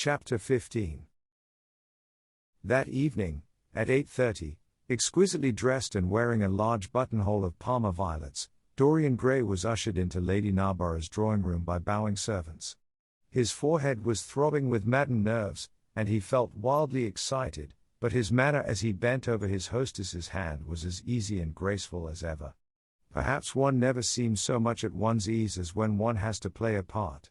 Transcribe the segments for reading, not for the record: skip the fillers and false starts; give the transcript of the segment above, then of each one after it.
Chapter 15. That evening, at 8:30, exquisitely dressed and wearing a large buttonhole of Parma violets, Dorian Gray was ushered into Lady Narborough's drawing room by bowing servants. His forehead was throbbing with maddened nerves, and he felt wildly excited, but his manner as he bent over his hostess's hand was as easy and graceful as ever. Perhaps one never seems so much at one's ease as when one has to play a part.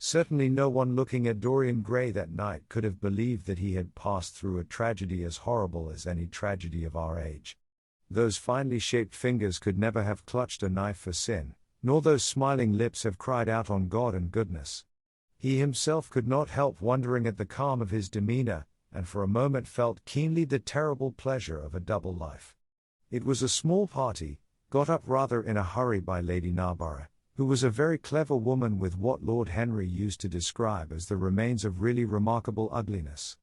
Certainly no one looking at Dorian Gray that night could have believed that he had passed through a tragedy as horrible as any tragedy of our age. Those finely shaped fingers could never have clutched a knife for sin, nor those smiling lips have cried out on God and goodness. He himself could not help wondering at the calm of his demeanor, and for a moment felt keenly the terrible pleasure of a double life. It was a small party, got up rather in a hurry by Lady Narborough, who was a very clever woman with what Lord Henry used to describe as the remains of really remarkable ugliness.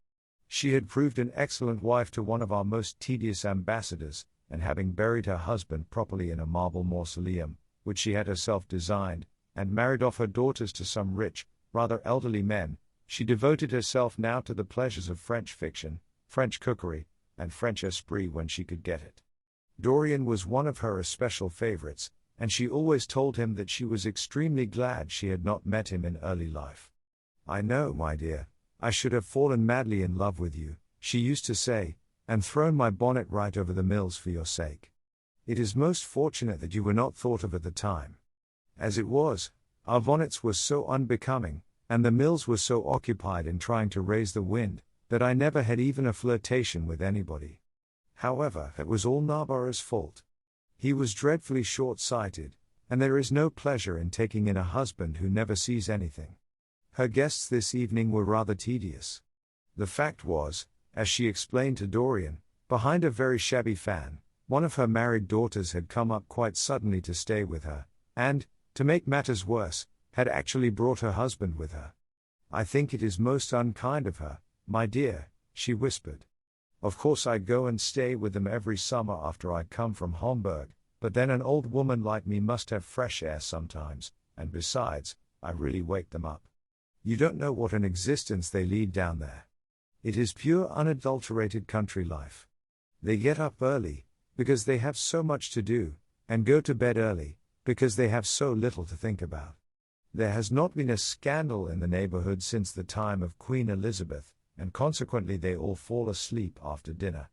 She had proved an excellent wife to one of our most tedious ambassadors, and having buried her husband properly in a marble mausoleum, which she had herself designed, and married off her daughters to some rich, rather elderly men, she devoted herself now to the pleasures of French fiction, French cookery, and French esprit when she could get it. Dorian was one of her especial favorites, and she always told him that she was extremely glad she had not met him in early life. "I know, my dear, I should have fallen madly in love with you," she used to say, "and thrown my bonnet right over the mills for your sake. It is most fortunate that you were not thought of at the time. As it was, our bonnets were so unbecoming, and the mills were so occupied in trying to raise the wind, that I never had even a flirtation with anybody. However, it was all Narborough's fault. He was dreadfully short-sighted, and there is no pleasure in taking in a husband who never sees anything." Her guests this evening were rather tedious. The fact was, as she explained to Dorian, behind a very shabby fan, one of her married daughters had come up quite suddenly to stay with her, and, to make matters worse, had actually brought her husband with her. "I think it is most unkind of her, my dear," she whispered. "Of course I go and stay with them every summer after I come from Homburg, but then an old woman like me must have fresh air sometimes, and besides, I really wake them up. You don't know what an existence they lead down there. It is pure unadulterated country life. They get up early, because they have so much to do, and go to bed early, because they have so little to think about. There has not been a scandal in the neighborhood since the time of Queen Elizabeth, and consequently they all fall asleep after dinner.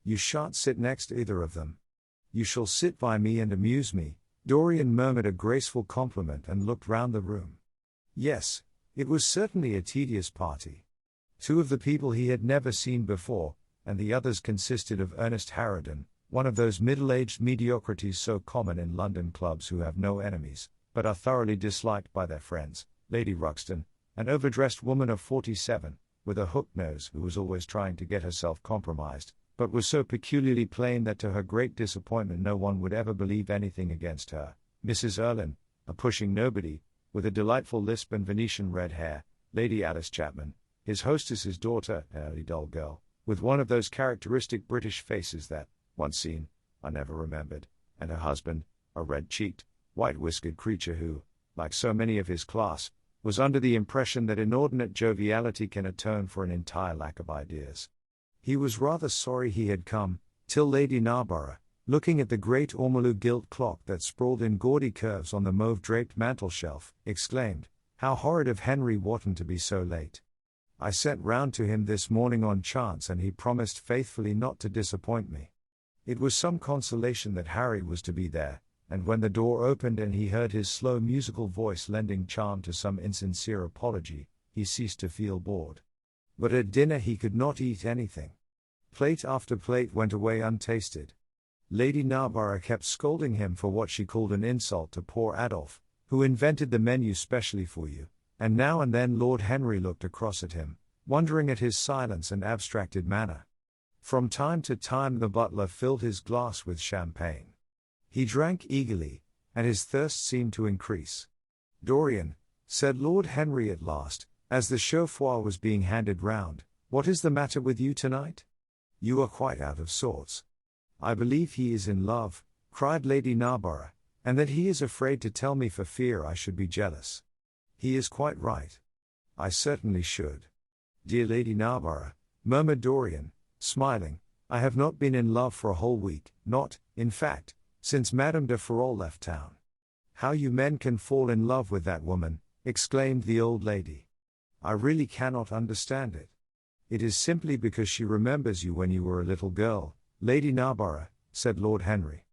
You shan't sit next either of them. You shall sit by me and amuse me." Dorian murmured a graceful compliment and looked round the room. Yes, it was certainly a tedious party. Two of the people he had never seen before, and the others consisted of Ernest Harraden, one of those middle-aged mediocrities so common in London clubs who have no enemies, but are thoroughly disliked by their friends, Lady Ruxton, an overdressed woman of 47, with a hooked nose who was always trying to get herself compromised, but was so peculiarly plain that to her great disappointment no one would ever believe anything against her, Mrs. Erlyn, a pushing nobody, with a delightful lisp and Venetian red hair, Lady Alice Chapman, his hostess's daughter, an early dull girl, with one of those characteristic British faces that, once seen, are never remembered, and her husband, a red-cheeked, white-whiskered creature who, like so many of his class, was under the impression that inordinate joviality can atone for an entire lack of ideas. He was rather sorry he had come, till Lady Narborough, looking at the great ormolu gilt clock that sprawled in gaudy curves on the mauve-draped mantel-shelf, exclaimed, "How horrid of Henry Wotton to be so late. I sent round to him this morning on chance and he promised faithfully not to disappoint me." It was some consolation that Harry was to be there, and when the door opened and he heard his slow musical voice lending charm to some insincere apology, he ceased to feel bored. But at dinner he could not eat anything. Plate after plate went away untasted. Lady Narborough kept scolding him for what she called an insult to poor Adolphe, who invented the menu specially for you, and now and then Lord Henry looked across at him, wondering at his silence and abstracted manner. From time to time the butler filled his glass with champagne. He drank eagerly, and his thirst seemed to increase. "Dorian," said Lord Henry at last, as the chaud-froid was being handed round, "what is the matter with you tonight? You are quite out of sorts." "I believe he is in love," cried Lady Narborough, "and that he is afraid to tell me for fear I should be jealous. He is quite right. I certainly should. Dear Lady Narborough, murmured Dorian, smiling, I have not been in love for a whole week, not, in fact, since Madame de Ferrol left town. How you men can fall in love with that woman, exclaimed the old lady. I really cannot understand it. It is simply because she remembers you when you were a little girl, Lady Narborough, said Lord Henry.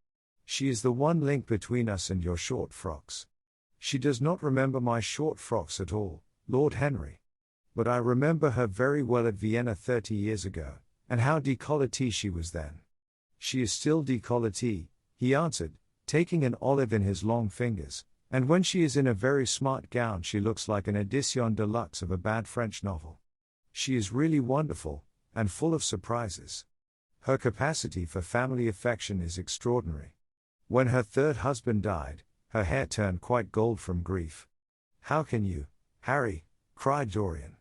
She is the one link between us and your short frocks. She does not remember my short frocks at all, Lord Henry. But I remember her very well at Vienna 30 years ago, and how décolletée she was then. She is still décolletée, he answered, taking an olive in his long fingers, and when she is in a very smart gown she looks like an édition de luxe of a bad French novel. She is really wonderful, and full of surprises. Her capacity for family affection is extraordinary. When her third husband died, her hair turned quite gold from grief. How can you, Harry? Cried Dorian.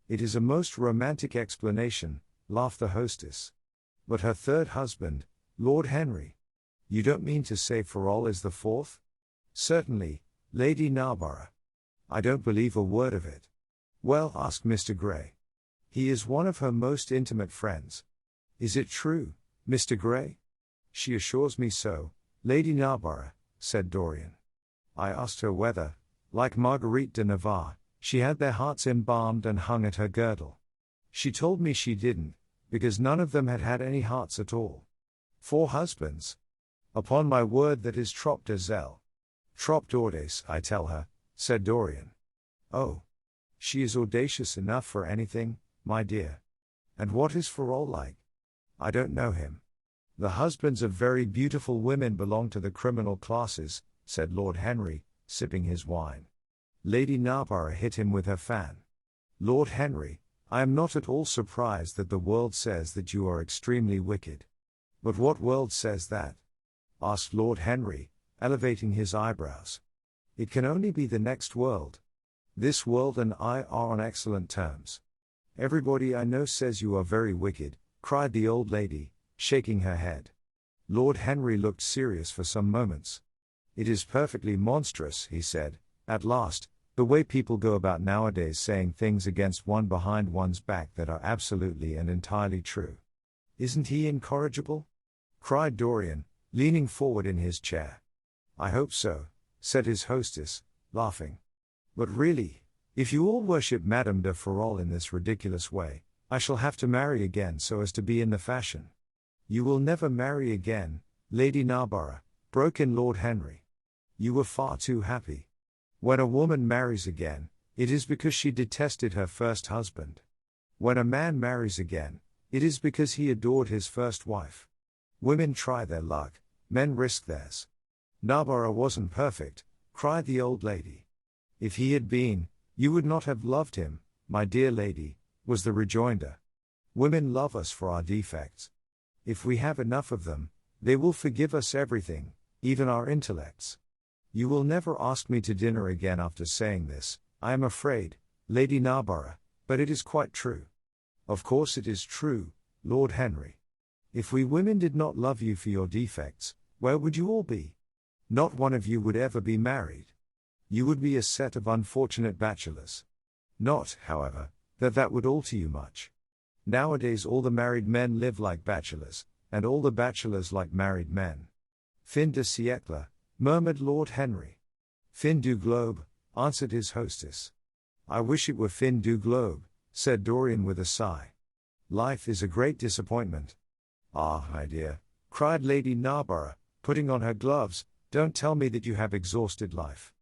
It is a most romantic explanation, laughed the hostess. But her third husband, Lord Henry. You don't mean to say Ferrol is the fourth? Certainly, Lady Narborough. I don't believe a word of it. Well, asked Mr. Gray. He is one of her most intimate friends. Is it true, Mr. Gray? She assures me so, Lady Narborough, said Dorian. I asked her whether, like Marguerite de Navarre, she had their hearts embalmed and hung at her girdle. She told me she didn't, because none of them had had any hearts at all. 4 husbands. Upon my word that is trop de zèle. Trop d'audace, I tell her, said Dorian. Oh. She is audacious enough for anything, my dear. And what is Ferrol like? I don't know him. The husbands of very beautiful women belong to the criminal classes, said Lord Henry, sipping his wine. Lady Narborough hit him with her fan. Lord Henry, I am not at all surprised that the world says that you are extremely wicked. But what world says that? Asked Lord Henry, elevating his eyebrows. It can only be the next world. This world and I are on excellent terms. Everybody I know says you are very wicked, cried the old lady, shaking her head. Lord Henry looked serious for some moments. It is perfectly monstrous, he said, at last, the way people go about nowadays saying things against one behind one's back that are absolutely and entirely true. Isn't he incorrigible? Cried Dorian, leaning forward in his chair. I hope so, said his hostess, laughing. But really, if you all worship Madame de Ferrol in this ridiculous way, I shall have to marry again so as to be in the fashion. You will never marry again, Lady Narborough, broke in Lord Henry. You were far too happy. When a woman marries again, it is because she detested her first husband. When a man marries again, it is because he adored his first wife. Women try their luck, men risk theirs. Narborough wasn't perfect, cried the old lady. If he had been, you would not have loved him, my dear lady, was the rejoinder. Women love us for our defects. If we have enough of them, they will forgive us everything, even our intellects. You will never ask me to dinner again after saying this, I am afraid, Lady Narborough, but it is quite true. Of course it is true, Lord Henry. If we women did not love you for your defects, where would you all be? Not one of you would ever be married. You would be a set of unfortunate bachelors. Not, however, that would alter you much. Nowadays all the married men live like bachelors, and all the bachelors like married men. Fin de siècle, murmured Lord Henry. Fin du globe, answered his hostess. I wish it were fin du globe, said Dorian with a sigh. Life is a great disappointment. Ah, my dear, cried Lady Narborough, putting on her gloves, don't tell me that you have exhausted life.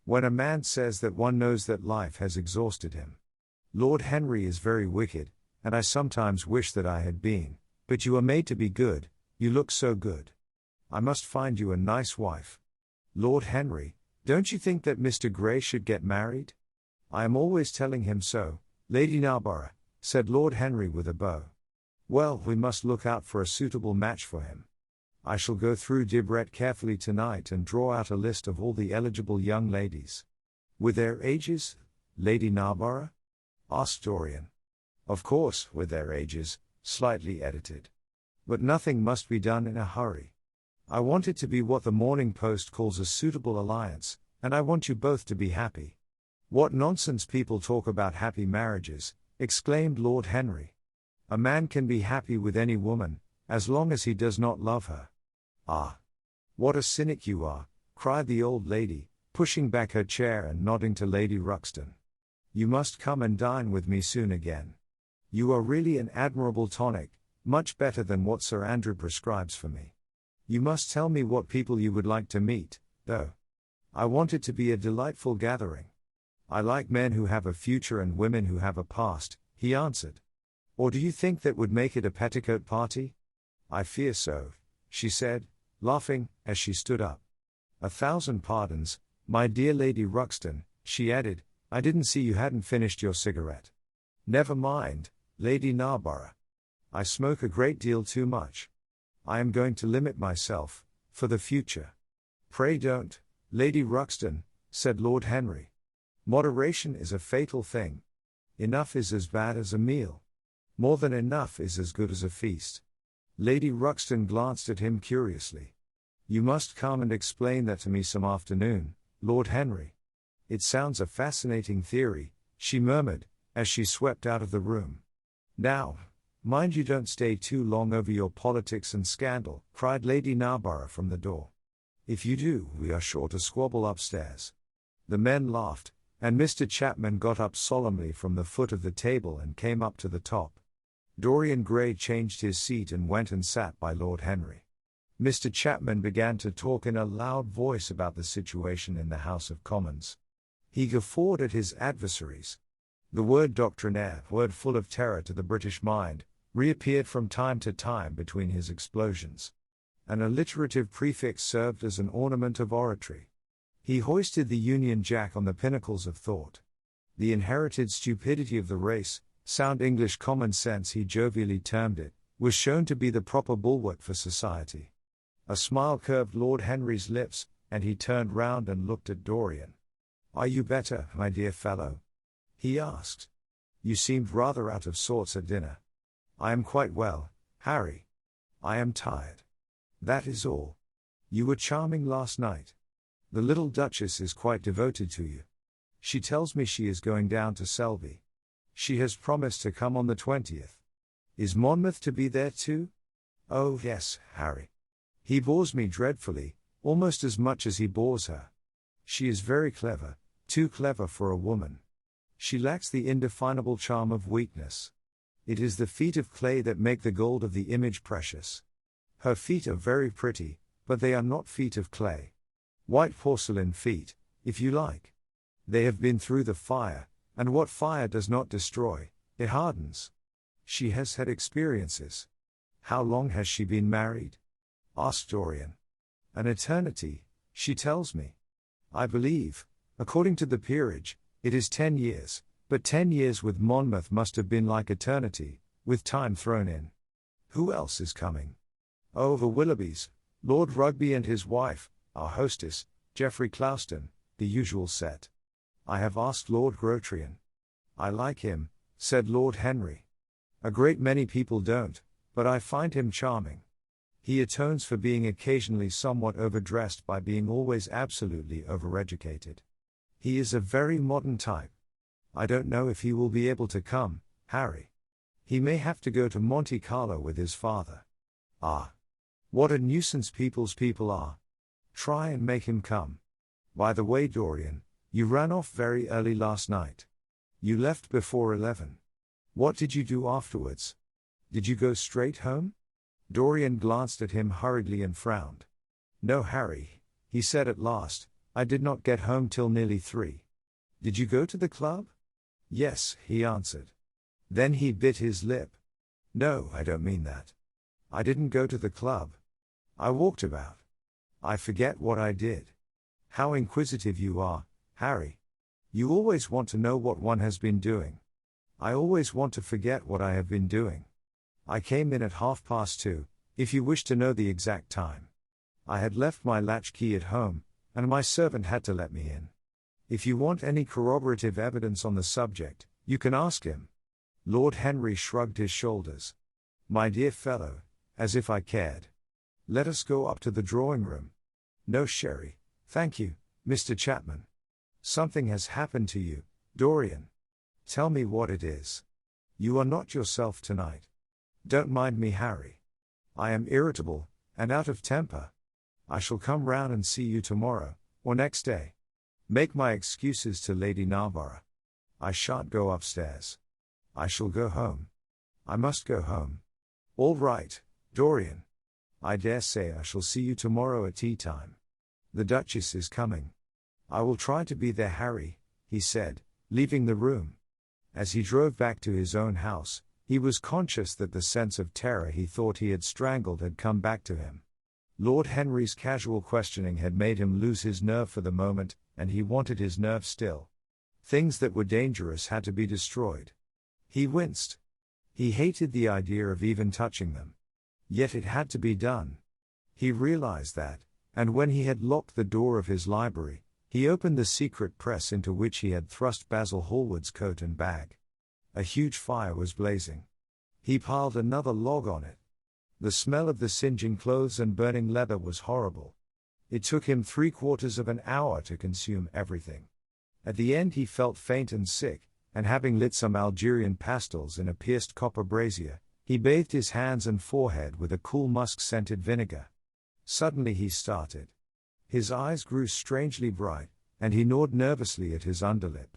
When a man says that one knows that life has exhausted him. Lord Henry is very wicked, and I sometimes wish that I had been, but you are made to be good, you look so good. I must find you a nice wife. Lord Henry, don't you think that Mr. Gray should get married? I am always telling him so, Lady Narborough, said Lord Henry with a bow. Well, we must look out for a suitable match for him. I shall go through Debrett carefully tonight and draw out a list of all the eligible young ladies. With their ages, Lady Narborough? Asked Dorian. Of course, with their ages, slightly edited. But nothing must be done in a hurry. I want it to be what the Morning Post calls a suitable alliance, and I want you both to be happy. What nonsense people talk about happy marriages, exclaimed Lord Henry. "A man can be happy with any woman, as long as he does not love her." "Ah! What a cynic you are," cried the old lady, pushing back her chair and nodding to Lady Ruxton. "You must come and dine with me soon again. You are really an admirable tonic, much better than what Sir Andrew prescribes for me. You must tell me what people you would like to meet, though. I want it to be a delightful gathering. I like men who have a future and women who have a past," he answered. "Or do you think that would make it a petticoat party?" "I fear so," she said, laughing, as she stood up. "1,000 pardons, my dear Lady Ruxton," she added, "I didn't see you hadn't finished your cigarette." "Never mind, Lady Narborough. I smoke a great deal too much. I am going to limit myself, for the future." "Pray don't, Lady Ruxton," said Lord Henry. "Moderation is a fatal thing. Enough is as bad as a meal. More than enough is as good as a feast." Lady Ruxton glanced at him curiously. "You must come and explain that to me some afternoon, Lord Henry. It sounds a fascinating theory," she murmured, as she swept out of the room. "Now, mind you don't stay too long over your politics and scandal," cried Lady Narborough from the door. "If you do, we are sure to squabble upstairs." The men laughed, and Mr. Chapman got up solemnly from the foot of the table and came up to the top. Dorian Gray changed his seat and went and sat by Lord Henry. Mr. Chapman began to talk in a loud voice about the situation in the House of Commons. He guffawed at his adversaries. The word doctrinaire, word full of terror to the British mind, reappeared from time to time between his explosions. An alliterative prefix served as an ornament of oratory. He hoisted the Union Jack on the pinnacles of thought. The inherited stupidity of the race, sound English common sense he jovially termed it, was shown to be the proper bulwark for society. A smile curved Lord Henry's lips, and he turned round and looked at Dorian. "Are you better, my dear fellow?" he asked. "You seemed rather out of sorts at dinner." "I am quite well, Harry. I am tired. That is all. You were charming last night. The little Duchess is quite devoted to you. She tells me she is going down to Selby. She has promised to come on the 20th. Is Monmouth to be there too?" "Oh yes, Harry. He bores me dreadfully, almost as much as he bores her. She is very clever, too clever for a woman. She lacks the indefinable charm of weakness. It is the feet of clay that make the gold of the image precious. Her feet are very pretty, but they are not feet of clay. White porcelain feet, if you like. They have been through the fire, and what fire does not destroy, it hardens. She has had experiences." "How long has she been married?" asked Dorian. "An eternity, she tells me. I believe, according to the peerage, it is 10 years, but 10 years with Monmouth must have been like eternity, with time thrown in." "Who else is coming?" "Oh, the Willoughbys, Lord Rugby and his wife, our hostess, Geoffrey Clouston, the usual set. I have asked Lord Grotrian." "I like him," said Lord Henry. "A great many people don't, but I find him charming. He atones for being occasionally somewhat overdressed by being always absolutely overeducated. He is a very modern type. I don't know if he will be able to come, Harry. He may have to go to Monte Carlo with his father." "Ah! What a nuisance people's people are. Try and make him come. By the way, Dorian, you ran off very early last night. You left before 11. What did you do afterwards? Did you go straight home?" Dorian glanced at him hurriedly and frowned. "No, Harry," he said at last, "I did not get home till nearly 3. Did you go to the club?" "Yes," he answered. Then he bit his lip. "No, I don't mean that. I didn't go to the club. I walked about. I forget what I did." "How inquisitive you are, Harry. You always want to know what one has been doing. I always want to forget what I have been doing. I came in at 2:30, if you wish to know the exact time. I had left my latchkey at home, and my servant had to let me in. If you want any corroborative evidence on the subject, you can ask him." Lord Henry shrugged his shoulders. "My dear fellow, as if I cared. Let us go up to the drawing room." "No sherry, thank you, Mr. Chapman." "Something has happened to you, Dorian. Tell me what it is." You are not yourself tonight. Don't mind me, Harry. I am irritable, and out of temper. I shall come round and see you tomorrow, or next day. Make my excuses to Lady Narborough. I shan't go upstairs. I shall go home. I must go home. All right, Dorian. I dare say I shall see you tomorrow at tea time. The Duchess is coming. I will try to be there, Harry, he said, leaving the room. As he drove back to his own house, he was conscious that the sense of terror he thought he had strangled had come back to him. Lord Henry's casual questioning had made him lose his nerve for the moment, and he wanted his nerve still. Things that were dangerous had to be destroyed. He winced. He hated the idea of even touching them. Yet it had to be done. He realized that, and when he had locked the door of his library, he opened the secret press into which he had thrust Basil Hallward's coat and bag. A huge fire was blazing. He piled another log on it. The smell of the singeing clothes and burning leather was horrible. It took him 3/4 of an hour to consume everything. At the end he felt faint and sick, and having lit some Algerian pastils in a pierced copper brazier, he bathed his hands and forehead with a cool musk-scented vinegar. Suddenly he started. His eyes grew strangely bright, and he gnawed nervously at his underlip.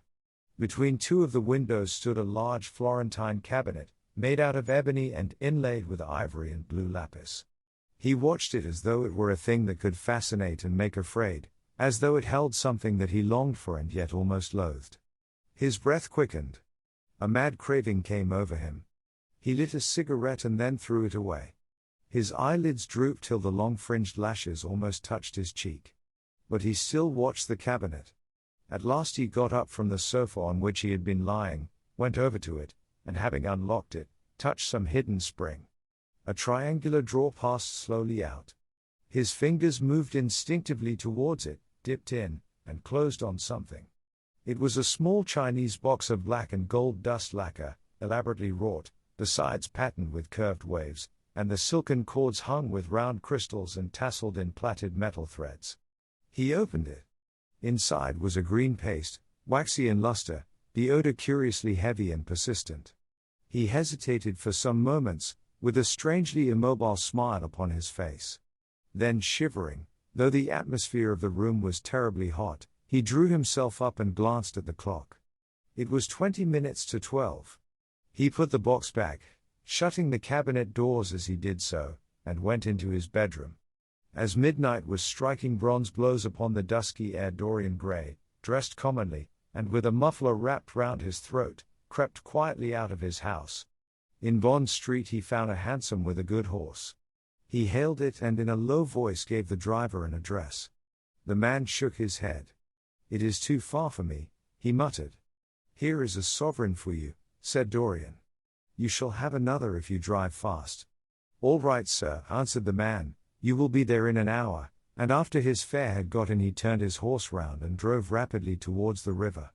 Between two of the windows stood a large Florentine cabinet, made out of ebony and inlaid with ivory and blue lapis. He watched it as though it were a thing that could fascinate and make afraid, as though it held something that he longed for and yet almost loathed. His breath quickened. A mad craving came over him. He lit a cigarette and then threw it away. His eyelids drooped till the long fringed lashes almost touched his cheek. But he still watched the cabinet. At last he got up from the sofa on which he had been lying, went over to it, and having unlocked it, touched some hidden spring. A triangular drawer passed slowly out. His fingers moved instinctively towards it, dipped in, and closed on something. It was a small Chinese box of black and gold dust lacquer, elaborately wrought, the sides patterned with curved waves, and the silken cords hung with round crystals and tasseled in plaited metal threads. He opened it. Inside was a green paste, waxy in luster, the odor curiously heavy and persistent. He hesitated for some moments, with a strangely immobile smile upon his face. Then shivering, though the atmosphere of the room was terribly hot, he drew himself up and glanced at the clock. It was 20 minutes to 12. He put the box back, shutting the cabinet doors as he did so, and went into his bedroom. As midnight was striking bronze blows upon the dusky air, Dorian Gray, dressed commonly, and with a muffler wrapped round his throat, crept quietly out of his house. In Bond Street he found a hansom with a good horse. He hailed it and in a low voice gave the driver an address. The man shook his head. "It is too far for me," he muttered. "Here is a sovereign for you," said Dorian. "You shall have another if you drive fast." "All right, sir," answered the man, "you will be there in an hour," and after his fare had got in he turned his horse round and drove rapidly towards the river.